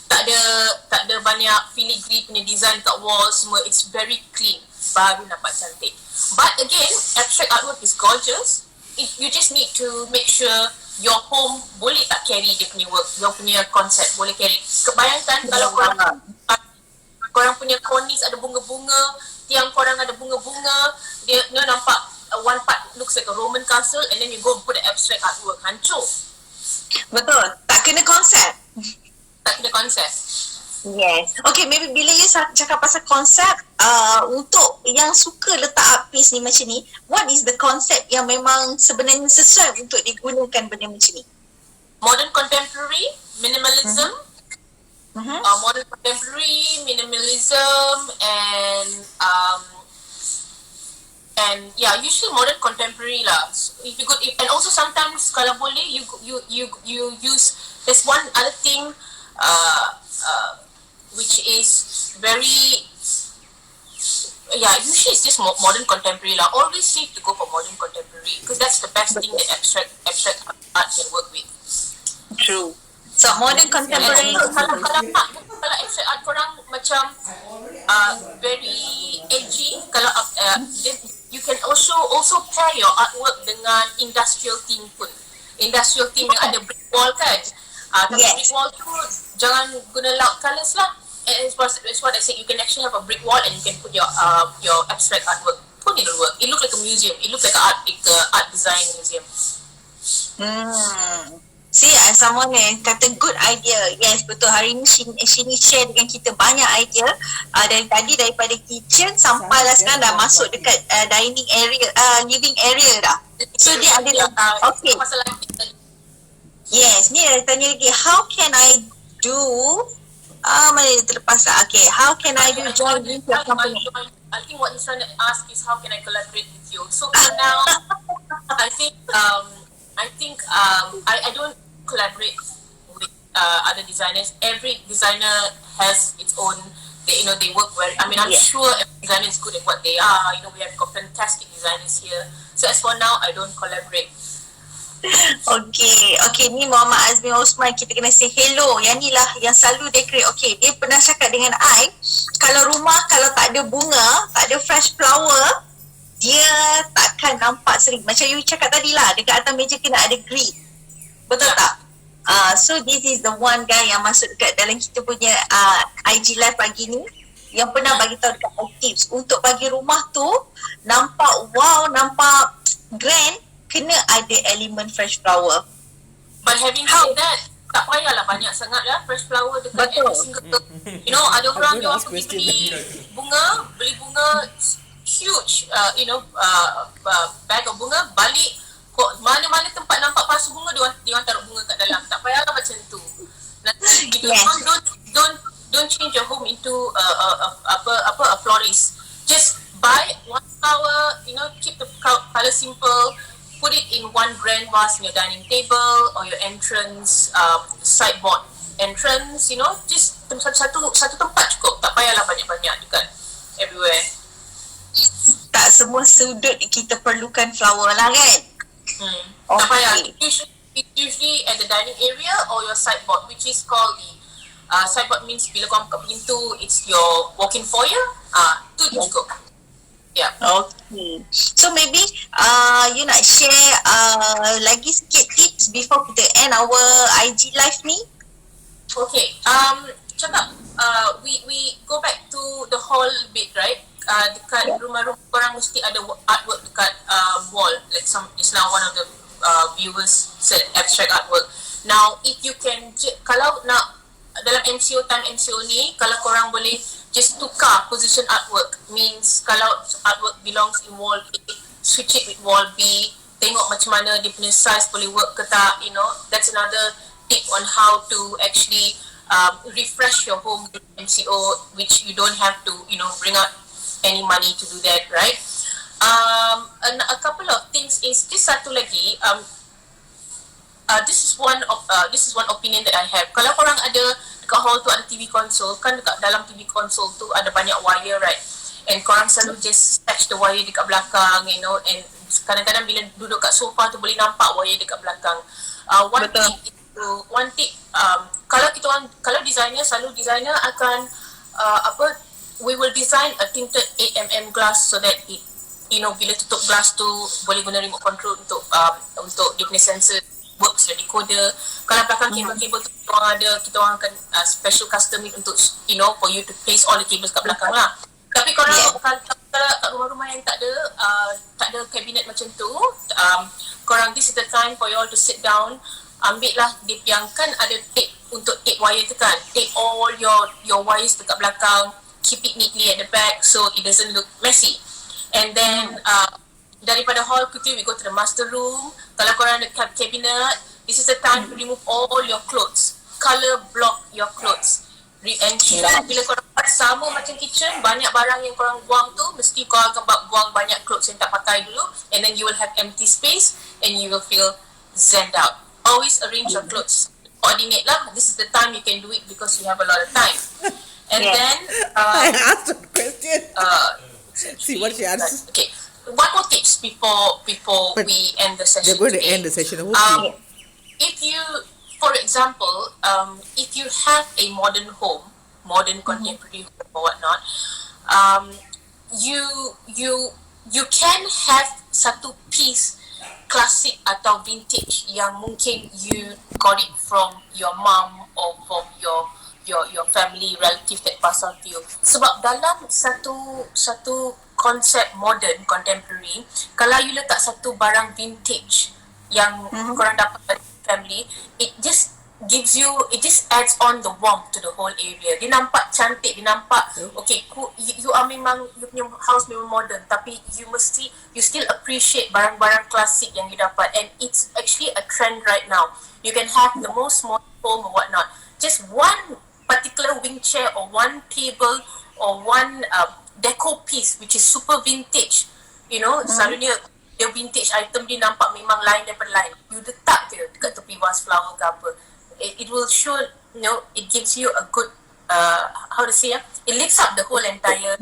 Speaker 1: Tak ada banyak filigree punya design kat wall semua. It's very clean. Baru nampak cantik. But again, abstract artwork is gorgeous. You just need to make sure your home boleh tak carry dia punya work, your punya konsep boleh carry. Bayangkan kalau korang punya cornice ada bunga-bunga, tiang korang ada bunga-bunga, dia nampak one part looks like a Roman castle, and then you go and put the abstract artwork, hancur.
Speaker 2: Betul. Tak kena konsep.
Speaker 1: Tak kena konsep.
Speaker 2: Yes. Okay, maybe bila you cakap pasal konsep, untuk yang suka letak art piece ni macam ni, what is the concept yang memang sebenarnya sesuai untuk digunakan benda macam ni?
Speaker 1: Modern contemporary, minimalism. Modern contemporary, minimalism, and yeah, usually modern contemporary lah. So if you go, and also sometimes kalau boleh you use. There's one other thing, which is very, usually it's just modern contemporary lah. Always safe to go for modern contemporary because that's the best thing that abstract art can work with.
Speaker 2: True. So modern contemporary.
Speaker 1: Kalau abstract art korang macam very edgy, kalau then you can also pair your artwork dengan industrial theme pun. Industrial theme yang ada brick wall kan. Tapi brick wall tu jangan guna loud colours lah. And it's what I said, you can actually have a brick wall and you can put your abstract artwork. Pun it'll work. It look like a museum. It look like an art design museum.
Speaker 2: See, someone kata good idea. Yes, betul. Hari ni Shini share dengan kita banyak idea. Dari tadi daripada kitchen sampai lah sekarang dah masuk dekat dining area, living area dah. So dia ada okay. Yes, ni dia tanya lagi, how can I do mana dia terlepas lah. Okay, how can I do join with your company?
Speaker 1: I think what he's trying to ask is how can I collaborate with you. So for now, I don't collaborate with other designers. Every designer has its own. They work very. I mean, I'm sure every designer is good at what they are. We have got fantastic designers here. So as for now, I don't collaborate.
Speaker 2: Okay, ni Muhammad Azmi Osman, kita kena say hello. Yang ni lah yang selalu decorate. Okay, dia pernah cakap dengan I, kalau rumah kalau tak ada bunga, tak ada fresh flower, dia takkan nampak sering. Macam you cakap tadi lah, dekat atas meja kena ada green. Betul tak? So this is the one guy yang masuk dekat dalam kita punya IG live pagi ni, yang pernah bagi tahu dekat tips untuk bagi rumah tu nampak wow, nampak grand, kena ada elemen fresh flower.
Speaker 1: But having said that, tak payahlah banyak sangat lah fresh flower dekat every single. Ada orang jual pergi beli bunga huge, bag of bunga, balik mana-mana tempat nampak pasu bunga dia taruh bunga kat dalam. Tak payahlah macam tu. Nanti don't change your home into a florist. Just buy one flower, keep the color simple, put it in one grand vase in your dining table or your entrance sideboard entrance, just satu tempat cukup, tak payahlah banyak-banyak dekat everywhere.
Speaker 2: Tak semua sudut kita perlukan flower lah kan.
Speaker 1: Tak payah. It's usually at the dining area or your sideboard, which is called the sideboard means bila korang buka pintu, it's your walk-in foyer. Tu cukup. Yeah.
Speaker 2: Okay. So maybe you nak share lagi sikit tips before kita end our IG live ni?
Speaker 1: Okay. Cakap we go back to the hall bit, right? Dekat rumah-rumah korang mesti ada artwork dekat wall. Like just now one of the viewers said abstract artwork. Now if you can, kalau nak dalam time MCO ni, kalau korang boleh just tukar position artwork, means kalau artwork belongs in wall A, switch it with wall B, tengok macam mana dia punya size boleh work ke tak, that's another tip on how to actually refresh your home with MCO, which you don't have to bring out any money to do that, right? A couple of things is just satu lagi. This is one opinion that I have. Kalau korang ada dekat hall tu ada TV console, kan dekat dalam TV console tu ada banyak wire, right? And korang selalu just attach the wire dekat belakang, and kadang-kadang bila duduk kat sofa tu boleh nampak wire dekat belakang. One tip, kalau designer akan we will design a tinted 8mm glass so that it, bila tutup glass tu boleh guna remote control untuk dia punya sensor works the decoder. Kalau belakang kabel-kabel tu kita orang akan special custom it untuk for you to place all the cables kat belakang lah. Tapi kalau kat rumah-rumah yang tak ada cabinet macam tu, korang, this is the time for you all to sit down, ambil lah dip yang kan ada tape untuk tape wire tu kan, tape all your wires dekat belakang, keep it neatly at the back so it doesn't look messy. And then daripada hall kita we go to the master room. Kalau korang ada cabinet, this is the time to remove all your clothes, color block your clothes, ensure bila korang buat sama macam kitchen, banyak barang yang korang buang tu mesti korang akan buang banyak clothes yang tak pakai dulu, and then you will have empty space and you will feel zened out. Always arrange your clothes, coordinate lah. This is the time you can do it because you have a lot of time. And then
Speaker 3: I asked a question. See what she answers.
Speaker 1: Okay, one more tips before we end the session.
Speaker 3: They're going
Speaker 1: today.
Speaker 3: to end the session. Okay.
Speaker 1: If you, for example, if you have a modern home, modern contemporary home or whatnot, you can have satu piece classic atau vintage yang mungkin you got it from your mom or from your family relative that pass on to you. Sebab dalam satu konsep modern contemporary, kalau you letak satu barang vintage yang korang dapat dari family, it just adds on the warmth to the whole area. Dia nampak cantik, dia nampak okay, you are memang, you punya house memang modern, tapi you still appreciate barang-barang klasik yang you dapat, and it's actually a trend right now. You can have the most modern home or whatnot, just one particular wing chair or one table or one deco piece which is super vintage, selalunya dia vintage item dia nampak memang lain daripada lain, you letak je dekat tepi vase flower ke apa, it will show, it gives you a good how to say, it lifts up the whole entire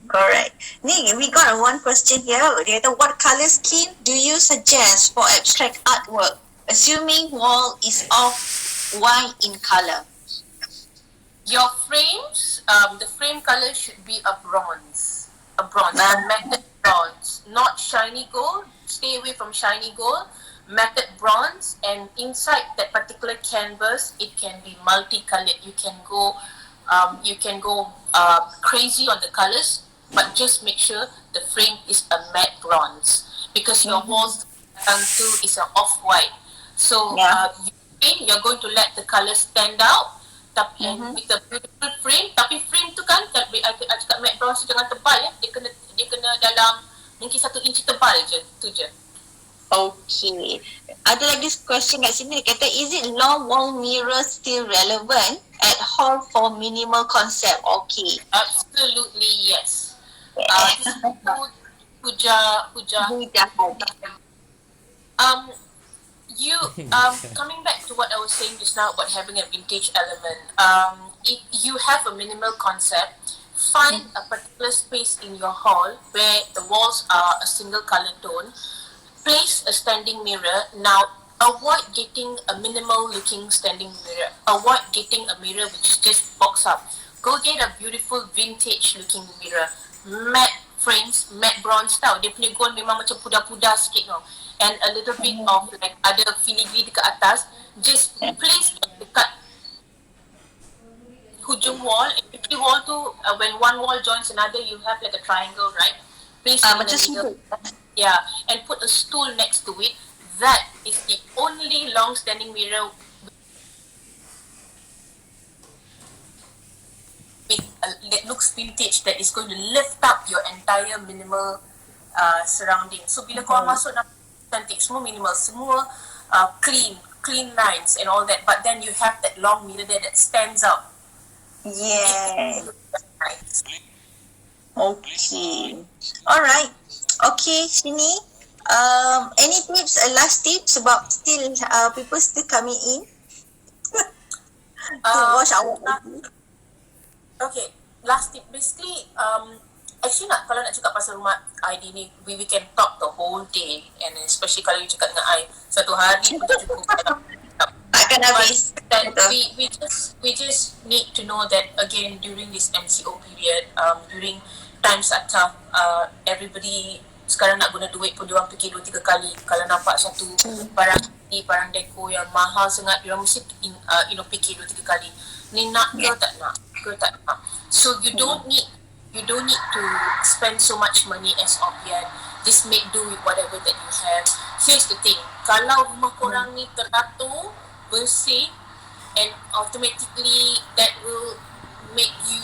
Speaker 2: Correct. Ni, we got one question here. Dia kata, what colour scheme do you suggest for abstract artwork, assuming wall is off white in colour?
Speaker 1: Your frames, the frame color should be a bronze, a matte bronze, not shiny gold. Stay away from shiny gold. Matte bronze, and inside that particular canvas, it can be multicolored. You can go crazy on the colors, but just make sure the frame is a matte bronze, because your walls too is an off-white. So you're going to let the colors stand out. Tapi with a beautiful frame, tapi frame tu kan, I cakap matte bronze jangan tebal ya, dia kena dalam mungkin 1 inci tebal je, tu je.
Speaker 2: Okay. Ada lagi question kat sini, dia kata, is it long wall mirror still relevant at hall for minimal concept? Okay.
Speaker 1: Absolutely yes. Puja. You coming back to what I was saying just now about having a vintage element. If you have a minimal concept, find a particular space in your hall where the walls are a single color tone. Place a standing mirror. Now, avoid getting a minimal looking standing mirror. Avoid getting a mirror which just box up. Go get a beautiful vintage looking mirror. Matte frames, matte bronze tau. Dia punya gold memang macam pudar-pudar sikit tau. And a little bit of like ada filigree dekat atas. Just place dekat hujung wall. And every wall tu, when one wall joins another, you have like a triangle, right? Place it in the middle. Yeah, and put a stool next to it. That is the only long-standing mirror that looks vintage that is going to lift up your entire minimal surrounding. So bila korang masuk cantik, semua minimal, semua clean lines and all that, but then you have that long mirror there that stands out.
Speaker 2: Yeah. Okay. Alright. Okay, sini. Any tips, last tips sebab still people still coming in to watch our
Speaker 1: Okay, last tip. Basically, actually kalau nak cakap pasal rumah ID ni, we can talk the whole day, and especially kalau you cakap dengan I, satu hari pun tak cukup.
Speaker 2: Takkan habis.
Speaker 1: We just need to know that again during this MCO period, during times are tough, everybody sekarang nak guna duit pun diorang fikir 2-3 kali. Kalau nampak satu barang deko yang mahal sangat, diorang mesti fikir 2-3 kali. Ni nak ke tak nak? So you don't need to spend so much money as of yet. Just make do with whatever that you have. Here's the thing, kalau rumah korang ni teratur, bersih, and automatically that will make you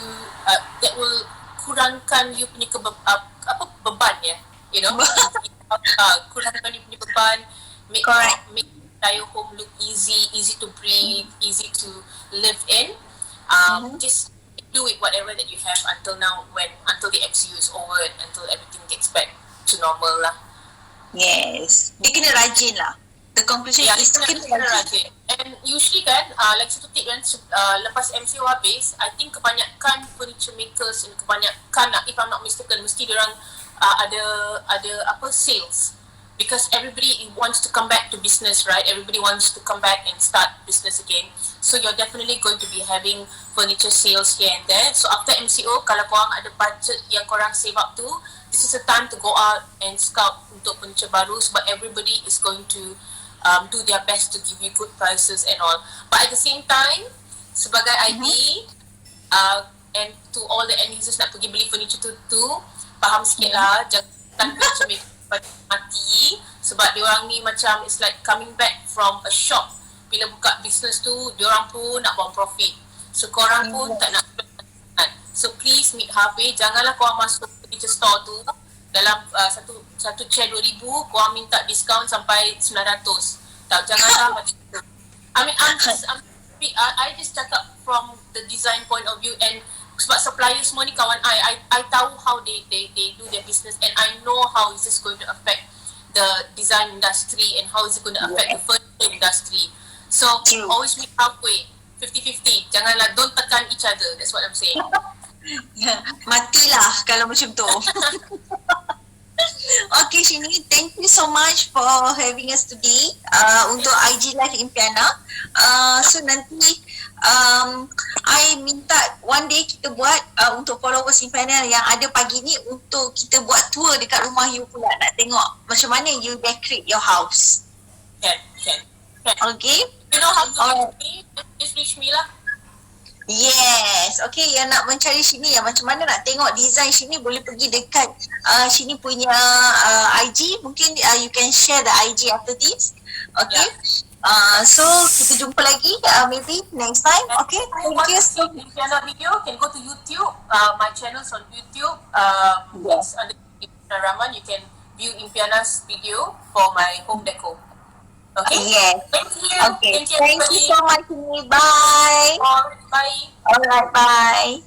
Speaker 1: that will kurangkan you punya beban ya, you know. Kurangkan you punya beban, make entire home look easy to breathe, easy to live in. Just do it whatever that you have until now, until the MCU is over, until everything gets back to normal lah.
Speaker 2: Yes. Dia kena rajin lah. The conclusion is kena rajin.
Speaker 1: And usually kan, like satu tip kan, lepas MCO habis, I think kebanyakan furniture makers, kebanyakan, if I'm not mistaken, mesti diorang ada sales. Because everybody wants to come back to business, right? Everybody wants to come back and start business again. So you're definitely going to be having furniture sales here and there. So after MCO, kalau korang ada budget yang korang save up to, this is a time to go out and scout untuk furniture baru, sebab everybody is going to do their best to give you good prices and all. But at the same time, sebagai ID, and to all the end users nak pergi beli furniture tu faham sikit lah, jangan furniture maker mati, sebab diorang ni macam it's like coming back from a shop. Bila buka business tu, diorang pun nak buang profit, so korang pun tak nak. So please meet halfway. Janganlah korang masuk furniture store tu dalam satu chair 2,000, korang minta diskaun sampai 900. Tak, janganlah macam tu. I mean, I just cakap from the design point of view, and sebab supplier semua ni kawan I tahu how they do their business, and I know how is this going to affect the design industry and how is it going to affect the furniture industry. So always meet halfway, 50-50. Janganlah, don't tekan each other. That's what I'm saying.
Speaker 2: Matilah kalau macam tu. Okay, Shini, thank you so much for having us today untuk IG Live Impiana. So nanti I minta one day kita buat untuk followers Impiana yang ada pagi ni, untuk kita buat tour dekat rumah you pula, nak tengok macam mana you decorate your house.
Speaker 1: Can.
Speaker 2: Okay?
Speaker 1: You know how to reach me? Just reach me lah.
Speaker 2: Yes. Okay, yang nak mencari Shini, yang macam mana nak tengok design Shini, boleh pergi dekat Shini punya IG. Mungkin you can share the IG after this. Okay. So kita jumpa lagi maybe next time. Okay, thank you.
Speaker 1: Impiana video, can go to YouTube. My channel's on YouTube. It's under Impiana Rahman. You can view Impiana's video for my home deco. Okay.
Speaker 2: Yes.
Speaker 1: Thank you.
Speaker 2: Okay.
Speaker 1: Thank you
Speaker 2: so much. Bye.
Speaker 1: Bye.
Speaker 2: Alright, bye.